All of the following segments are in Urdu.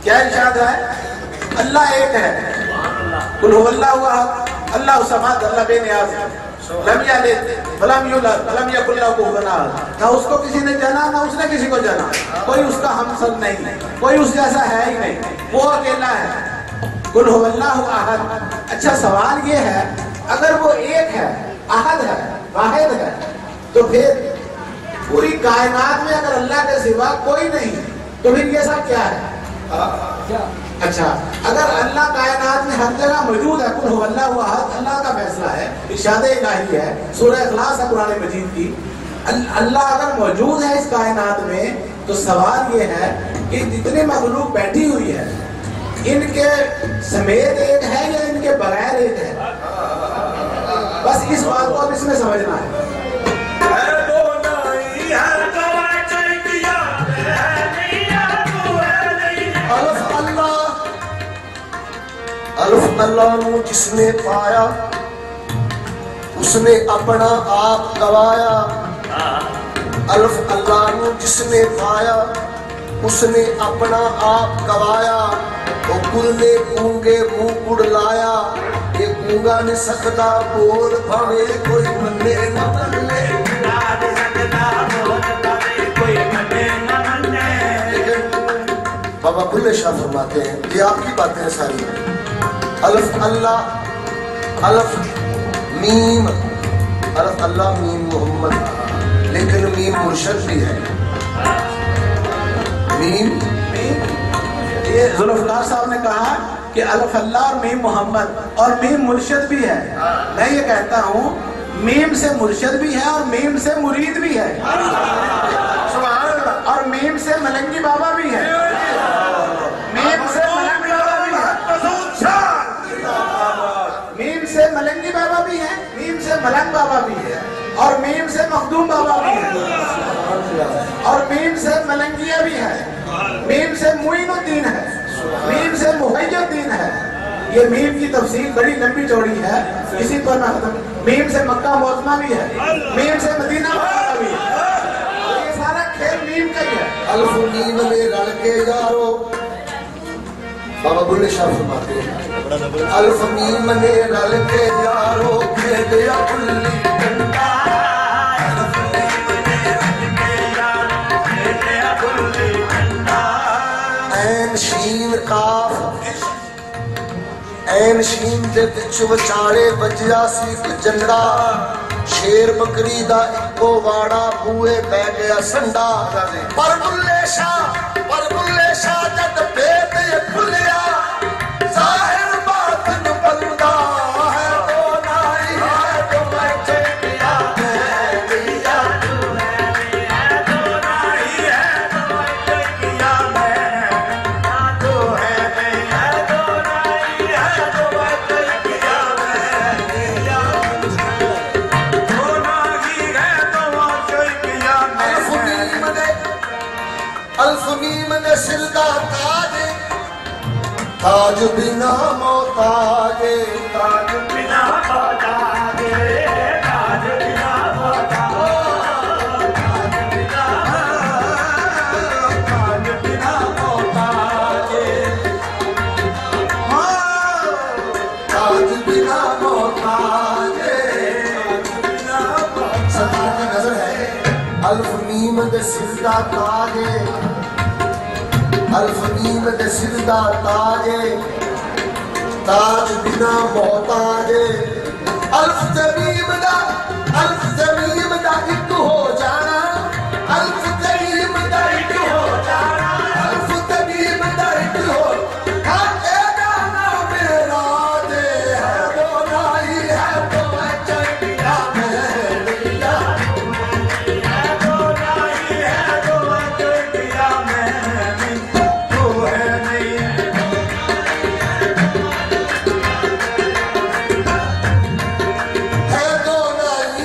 کیا ارشاد ہے؟ اللہ ایک ہے، قل هو اللہ احد اللہ الصمد اللہ بے نیاز ہے، لم یلد ولم یولد ولم یکن لہ کفوا احد، نہ اس کو کسی نے جانا نہ اس نے کسی کو جانا، کوئی اس کا ہمسر نہیں، کوئی اس جیسا ہے ہی نہیں، وہ اکیلا ہے، قل هو اللہ احد۔ اچھا سوال یہ ہے اگر وہ ایک ہے، احد ہے، واحد ہے، تو پھر پوری کائنات میں اگر اللہ کے سوا کوئی نہیں تو پھر یہ سب کیا ہے؟ اچھا اگر اللہ کائنات میں ہر جگہ موجود ہے، قل هو اللہ احد اللہ کا فیصلہ ہے، ارشاد الہی ہے، سورہ اخلاص ہے قرآن مجید کی، اللہ اگر موجود ہے اس کائنات میں تو سوال یہ ہے کہ جتنی مخلوق بیٹھی ہوئی ہے ان کے سمیت ایک ہے یا ان کے بغیر ایک ہے؟ بس اس بات کو اب اس میں سمجھنا ہے۔ الف اللہ نو جس نے پایا اس نے اپنا آپ گوایا، الف اللہ نو جس نے پایا اس نے اپنا آپ گوایا، وہ گل نے گونگے منہ اڑ لایا، یہ گونگا نے سکتا بول بھاوے کوئی منے نہ منے، بابا بھلے شاہ فرماتے ہیں یہ آپ کی باتیں ہیں ساری، الف اللہ الف میم، الف اللہ میم محمد، لیکن میم مرشد بھی ہے، میم یہ ذوالفقار صاحب نے کہا کہ الف اللہ اور میم محمد اور میم مرشد بھی ہے، میں یہ کہتا ہوں میم سے مرشد بھی ہے اور میم سے مرید بھی ہے، اور میم سے ملنگی بابا بھی ہے، میم سے ملنگی بابا بھی ہے، میم سے ملنگی بابا بھی ہے، میم سے ملنگ بابا بھی ہے، اور میم سے مخدوم بابا بھی ہے، اور میم سے ملنگیہ بھی ہے، میم سے معین الدین ہے، میم سے محی الدین ہے، یہ میم کی تفصیل بڑی لمبی چوڑی ہے، اسی پر میں ختم، میم سے مکہ معظمہ بھی ہے، میم سے مدینہ منورہ بھی ہے، یہ سارا کھیل میم کا ہی ہے۔ الف میم میں رل کے یارو، بابا بلے شاہ فرماتے ہیں الف میم میں رل کے یارو کھیلیا کلی ڈنڈا، الف میم میں رل کے یارو کھیلیا کلی ڈنڈا، عین شین کاف عین شین دے وچ وچارے بجیا سی ایک جنڈا، شیر بکری دا اکو واڑا بوئے بہ گیا سنڈا، پر بلے شاہ جد پیت یہ کھلیا، ظاہر باطن بندہ ہے تو نائی ہے تو بیٹھے گیا ہے دیا تو ہے تو نائی ہے تو بیٹھے گیا میں تو ہے تو نائی ہے تو بیٹھے گیا میں تو نائی ہے تو بیٹھے گیا میں، الف میم نے سلدہ تاج بنا محتاج، تاج بنا محتاج، تاج بنا محتاج، تاج بنا محتاج، تاج بنا محتاج، سرکار کی نظر ہے الف میم دے سلدہ تاج، الف میم دے سلدہ تاج، تاج بنا محتاج، الف زمیم دا ایک ہو جانا، الف زمیم دا ایک ہو جانا، الف زمیم دا ایک ہو جانا، میرا دے ہے تو نائی ہے تو میں چنگیا میں لیا، ہے تو نائی ہے تو میں چنگیا میں تو ہے نہیں ہے تو نائی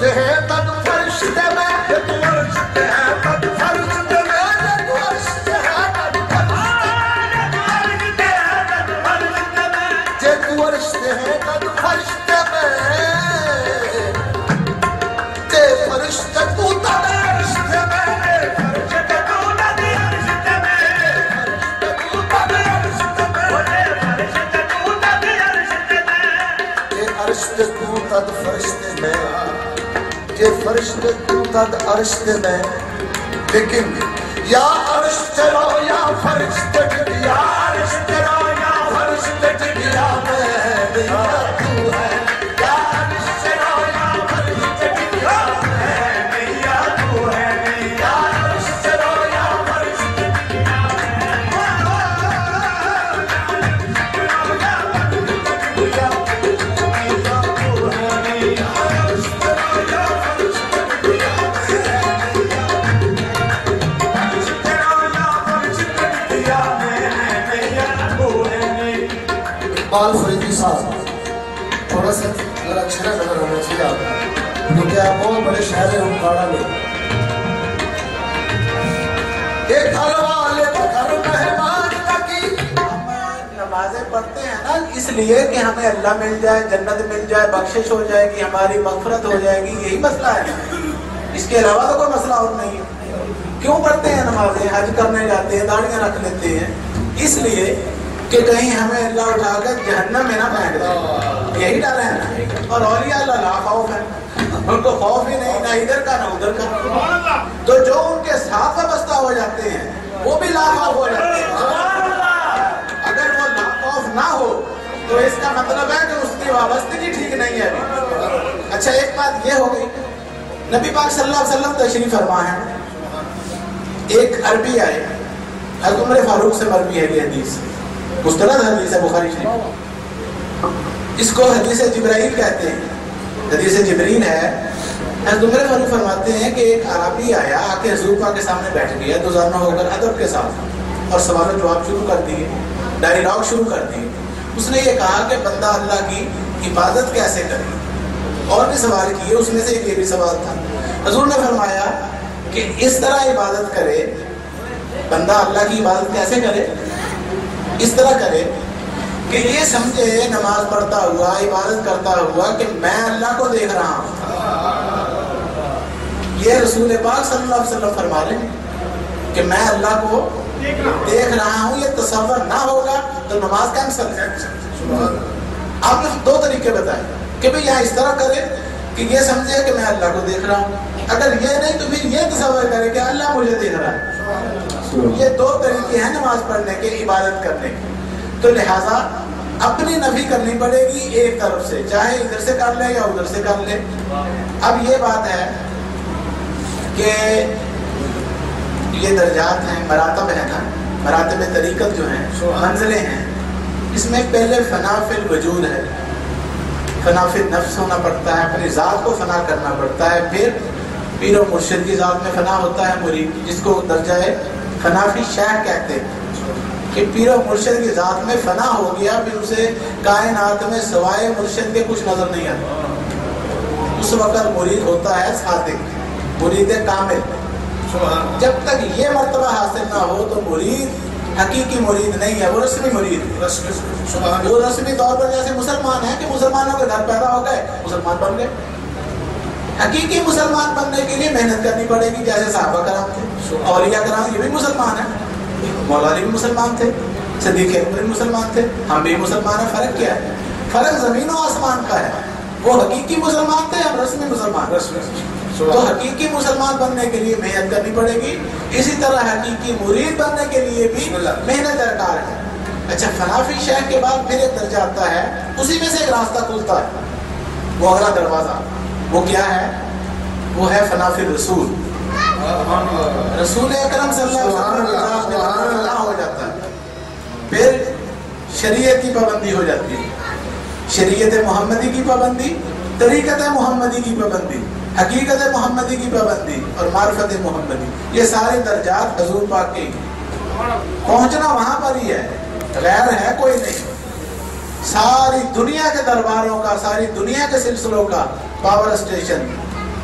فرشتے ہیں تد فرشتے میں یہ تو فرشتے ہیں تد فرشتے میں یہ تو فرشتے ہیں تد فرشتے ہیں تد فرشتے میں تے فرشتے تو تد فرشتے میں فرشتے تو تد فرشتے میں یہ فرشتے تو تد فرشتے میں لیکن یا فرشتے رو یا فرشتے یا فرشتے رو یا فرشتے یا میں یا تو ہے یا فرشتے رو یا فرشتے یا میں یا تو ہے یا فرشتے رو یا فرشتے اقبال فریدی صاحب تھوڑا سا ذرا چھڑا نظر ہونا چاہیے آپ کیونکہ آپ بہت بڑے شاعر ہیں اوکاڑا میں ایک گھر والے تو گھر مہمان کی نمازیں پڑھتے ہیں نا اس لیے کہ ہمیں اللہ مل جائے جنت مل جائے بخشش ہو جائے گی ہماری مغفرت ہو جائے گی یہی مسئلہ ہے اس کے علاوہ تو کوئی مسئلہ اور نہیں ہے کیوں پڑھتے ہیں نمازیں حج کرنے جاتے ہیں داڑیاں رکھ لیتے ہیں اس لیے کہ کہیں ہمیں اللہ اٹھا کر جہنم میں نہ پھینک دے یہی ڈر ہے نا اور اولیاء اللہ لا خوف ہے ان کو خوف ہی نہیں نہ ادھر کا نہ ادھر کا تو جو ان کے ساتھ وابستہ ہو جاتے ہیں وہ بھی لا خوف ہو جاتے ہیں اگر وہ لا خوف نہ ہو تو اس کا مطلب ہے کہ اس کی وابستگی ٹھیک نہیں ہے ابھی اچھا ایک بات یہ ہو گئی نبی پاک صلی اللہ علیہ وسلم تشریف فرما ہے ایک عربی آئے حضرت عمر فاروق سے مروی ہے یہ حدیث مستند حدیث ہے بخاری شریف اس کو حدیث جبرائیل کہتے ہیں حدیث جبرین ہے حضرت عمر فاروق فرماتے ہیں کہ ایک عربی آیا آ کے حضور پاک کے سامنے بیٹھ گیا دوزانہ ہو کر ادب کے ساتھ اور سوال و جواب شروع کر دیے ڈائیلاگ شروع کر دیے اس نے یہ کہا کہ بندہ اللہ کی عبادت کیسے کرے اور بھی سوال کیے اس میں سے ایک یہ بھی سوال تھا حضور نے فرمایا کہ اس طرح عبادت کرے بندہ اللہ کی عبادت کیسے کرے اس طرح کرے کہ یہ سمجھے نماز پڑھتا ہوا عبادت کرتا ہوا کہ میں اللہ کو دیکھ رہا ہوں یہ رسول پاک صلی اللہ علیہ وسلم فرما رہے ہیں کہ میں اللہ کو دیکھ رہا ہوں یہ تصور نہ ہوگا تو نماز کینسل ہے آپ نے دو طریقے بتائے کہ بھئی یہاں اس طرح کرے کہ یہ سمجھے کہ میں اللہ کو دیکھ رہا ہوں اگر یہ نہیں تو پھر یہ تصور کرے کہ اللہ مجھے دیکھ رہا ہے یہ دو طریقے ہیں نماز پڑھنے کے عبادت کرنے کے تو لہٰذا اپنی نفی کرنی پڑے گی ایک طرف سے چاہے ادھر سے کر لے یا ادھر سے کر لے اب یہ بات ہے کہ یہ درجات ہیں مراتب ہے نا مراتب طریقت جو ہیں منزلیں ہیں اس میں پہلے فنا فی الوجود ہے فنا فی النفس ہونا پڑتا ہے اپنی ذات کو فنا کرنا پڑتا ہے پھر پیر و مرشد کی ذات میں فنا ہوتا ہے مرید جس کو درجہ فنا فی شیخ کہتے ہیں کہ پیر و مرشد کی ذات میں فنا ہو گیا پھر اسے کائنات میں سوائے مرشد کے کچھ نظر نہیں آتا اس وقت مرید ہوتا ہے صادق مرید کامل جب تک یہ مرتبہ حاصل نہ ہو تو مرید حقیقی مرید نہیں ہے وہ رسمی مرید وہ رسمی طور پر جیسے مسلمان ہیں کہ مسلمانوں کے گھر پیدا ہو گئے مسلمان بن گئے حقیقی مسلمان بننے کے لیے محنت کرنی پڑے گی جیسے صحابہ کرام تھے اولیاء کرام یہ بھی مسلمان ہیں مولا علی بھی مسلمان تھے صدیق اکبر بھی مسلمان تھے ہم بھی مسلمان ہیں فرق کیا ہے فرق زمین و آسمان کا ہے وہ حقیقی مسلمان تھے ہم رسمی مسلمان تو حقیقی مسلمان بننے کے لیے محنت کرنی پڑے گی اسی طرح حقیقی مرید بننے کے لیے بھی محنت درکار ہے اچھا فنا فی شیخ کے بعد پھر ایک درجہ آتا ہے اسی میں سے ایک راستہ کھلتا ہے وہ اگلا دروازہ وہ کیا ہے وہ ہے فنا فی رسول رسول اکرم صلی اللہ علیہ وسلم فنا ہو جاتا ہے پھر شریعت کی پابندی ہو جاتی ہے شریعت محمدی کی پابندی طریقت محمدی کی پابندی حقیقت محمدی کی پابندی اور معرفت محمدی یہ سارے درجات حضور پاک کے پہنچنا وہاں پر ہی ہے غیر ہے کوئی نہیں ساری دنیا کے درباروں کا ساری دنیا کے سلسلوں کا پاور اسٹیشن